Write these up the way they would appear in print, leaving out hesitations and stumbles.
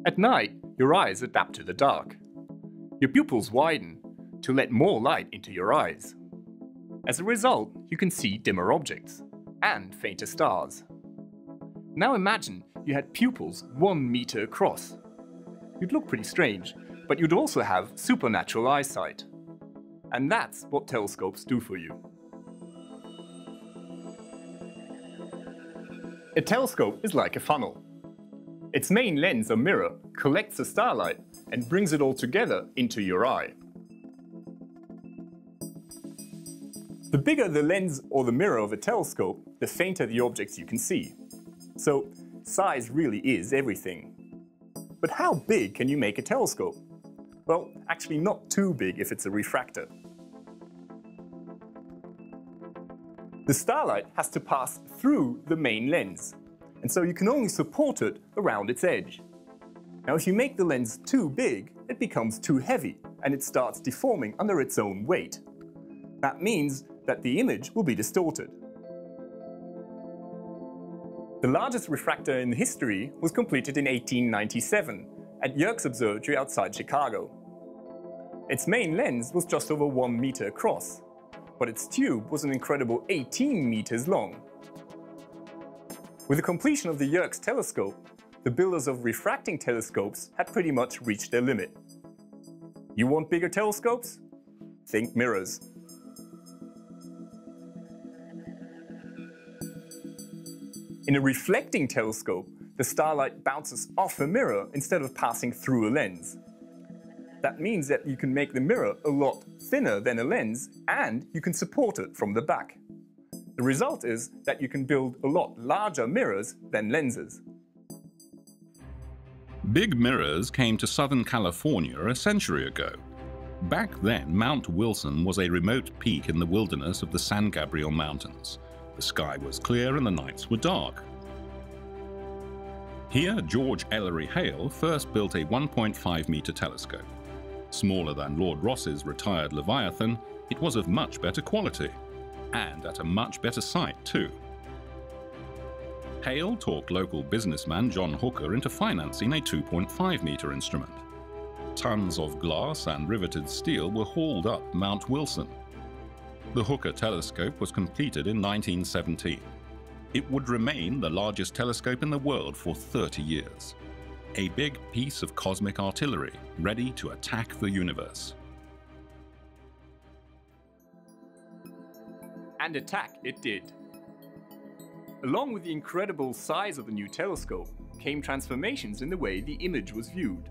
At night, your eyes adapt to the dark. Your pupils widen to let more light into your eyes. As a result, you can see dimmer objects and fainter stars. Now imagine you had pupils 1 meter across. You'd look pretty strange, but you'd also have supernatural eyesight. And that's what telescopes do for you. A telescope is like a funnel. Its main lens or mirror collects the starlight and brings it all together into your eye. The bigger the lens or the mirror of a telescope, the fainter the objects you can see. So, size really is everything. But how big can you make a telescope? Well, actually not too big if it's a refractor. The starlight has to pass through the main lens, and so you can only support it around its edge. Now, if you make the lens too big, it becomes too heavy, and it starts deforming under its own weight. That means that the image will be distorted. The largest refractor in history was completed in 1897 at Yerkes Observatory outside Chicago. Its main lens was just over 1 meter across, but its tube was an incredible 18 meters long. With the completion of the Yerkes telescope, the builders of refracting telescopes had pretty much reached their limit. You want bigger telescopes? Think mirrors. In a reflecting telescope, the starlight bounces off a mirror instead of passing through a lens. That means that you can make the mirror a lot thinner than a lens, and you can support it from the back. The result is that you can build a lot larger mirrors than lenses. Big mirrors came to Southern California a century ago. Back then, Mount Wilson was a remote peak in the wilderness of the San Gabriel Mountains. The sky was clear and the nights were dark. Here, George Ellery Hale first built a 1.5-meter telescope. Smaller than Lord Ross's retired Leviathan, it was of much better quality, and at a much better sight too. Hale talked local businessman John Hooker into financing a 2.5-meter instrument. Tons of glass and riveted steel were hauled up Mount Wilson. The Hooker telescope was completed in 1917. It would remain the largest telescope in the world for 30 years. A big piece of cosmic artillery, ready to attack the universe. And attack it did. Along with the incredible size of the new telescope came transformations in the way the image was viewed.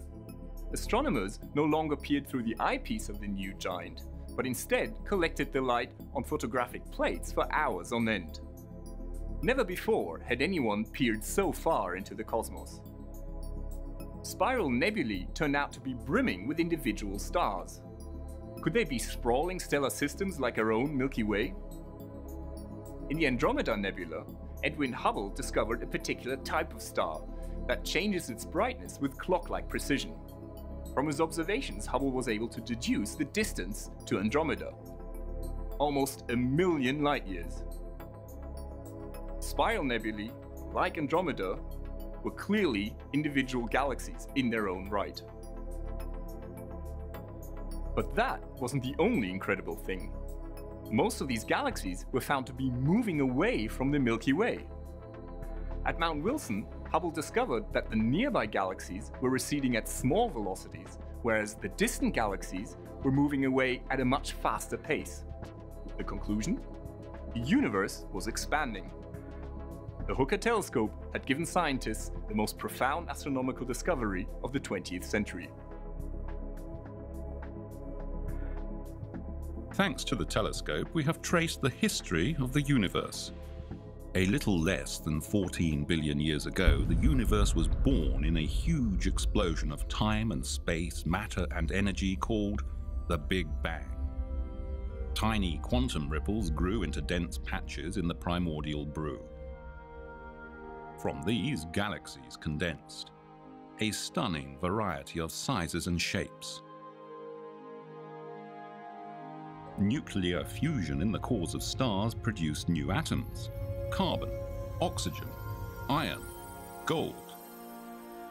Astronomers no longer peered through the eyepiece of the new giant, but instead collected the light on photographic plates for hours on end. Never before had anyone peered so far into the cosmos. Spiral nebulae turned out to be brimming with individual stars. Could they be sprawling stellar systems like our own Milky Way? In the Andromeda Nebula, Edwin Hubble discovered a particular type of star that changes its brightness with clock-like precision. From his observations, Hubble was able to deduce the distance to Andromeda. Almost 1 million light-years. Spiral nebulae, like Andromeda, were clearly individual galaxies in their own right. But that wasn't the only incredible thing. Most of these galaxies were found to be moving away from the Milky Way. At Mount Wilson, Hubble discovered that the nearby galaxies were receding at small velocities, whereas the distant galaxies were moving away at a much faster pace. The conclusion? The universe was expanding. The Hooker telescope had given scientists the most profound astronomical discovery of the 20th century. Thanks to the telescope, we have traced the history of the universe. A little less than 14 billion years ago, the universe was born in a huge explosion of time and space, matter and energy called the Big Bang. Tiny quantum ripples grew into dense patches in the primordial brew. From these, galaxies condensed, a stunning variety of sizes and shapes. Nuclear fusion in the cores of stars produced new atoms: carbon, oxygen, iron, gold.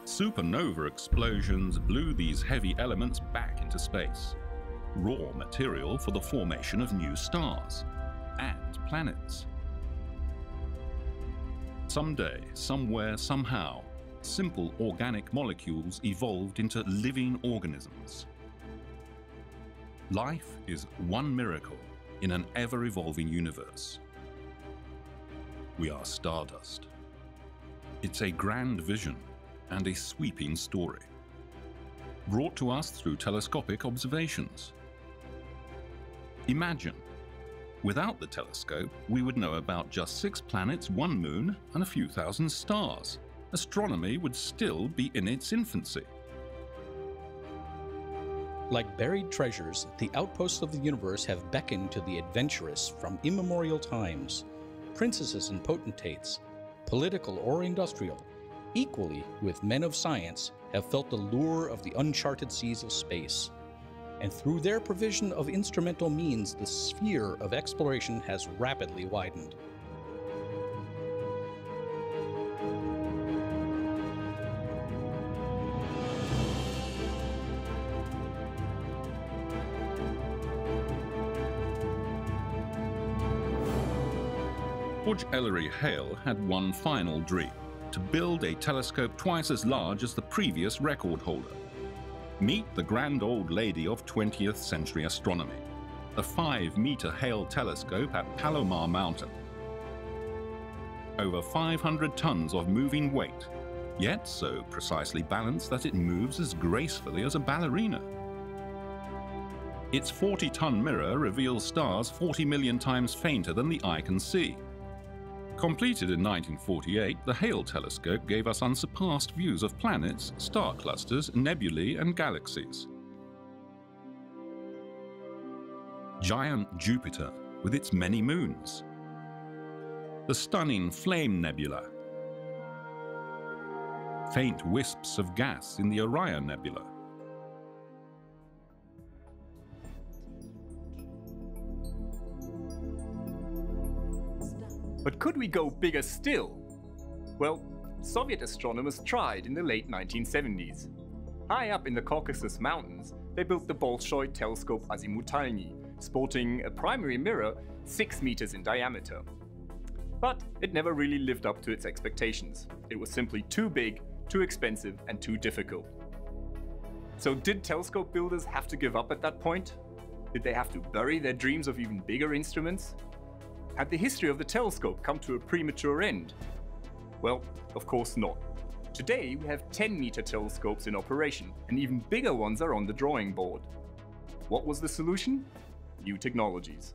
Supernova explosions blew these heavy elements back into space, raw material for the formation of new stars and planets. Someday, somewhere, somehow, simple organic molecules evolved into living organisms. Life is one miracle in an ever-evolving universe. We are stardust. It's a grand vision and a sweeping story, brought to us through telescopic observations. Imagine, without the telescope, we would know about just 6 planets, 1 moon, and a few thousand stars. Astronomy would still be in its infancy. Like buried treasures, the outposts of the universe have beckoned to the adventurous from immemorial times. Princesses and potentates, political or industrial, equally with men of science, have felt the lure of the uncharted seas of space. And through their provision of instrumental means, the sphere of exploration has rapidly widened. George Ellery Hale had one final dream: to build a telescope twice as large as the previous record holder. Meet the grand old lady of 20th century astronomy, the 5-meter Hale telescope at Palomar Mountain. Over 500 tons of moving weight, yet so precisely balanced that it moves as gracefully as a ballerina. Its 40-ton mirror reveals stars 40 million times fainter than the eye can see. Completed in 1948, the Hale telescope gave us unsurpassed views of planets, star clusters, nebulae, and galaxies. Giant Jupiter with its many moons. The stunning Flame Nebula. Faint wisps of gas in the Orion Nebula. But could we go bigger still? Well, Soviet astronomers tried in the late 1970s. High up in the Caucasus Mountains, they built the Bolshoi telescope Azimutalny, sporting a primary mirror 6 meters in diameter. But it never really lived up to its expectations. It was simply too big, too expensive, and too difficult. So did telescope builders have to give up at that point? Did they have to bury their dreams of even bigger instruments? Had the history of the telescope come to a premature end? Well, of course not. Today we have 10-meter telescopes in operation, and even bigger ones are on the drawing board. What was the solution? New technologies.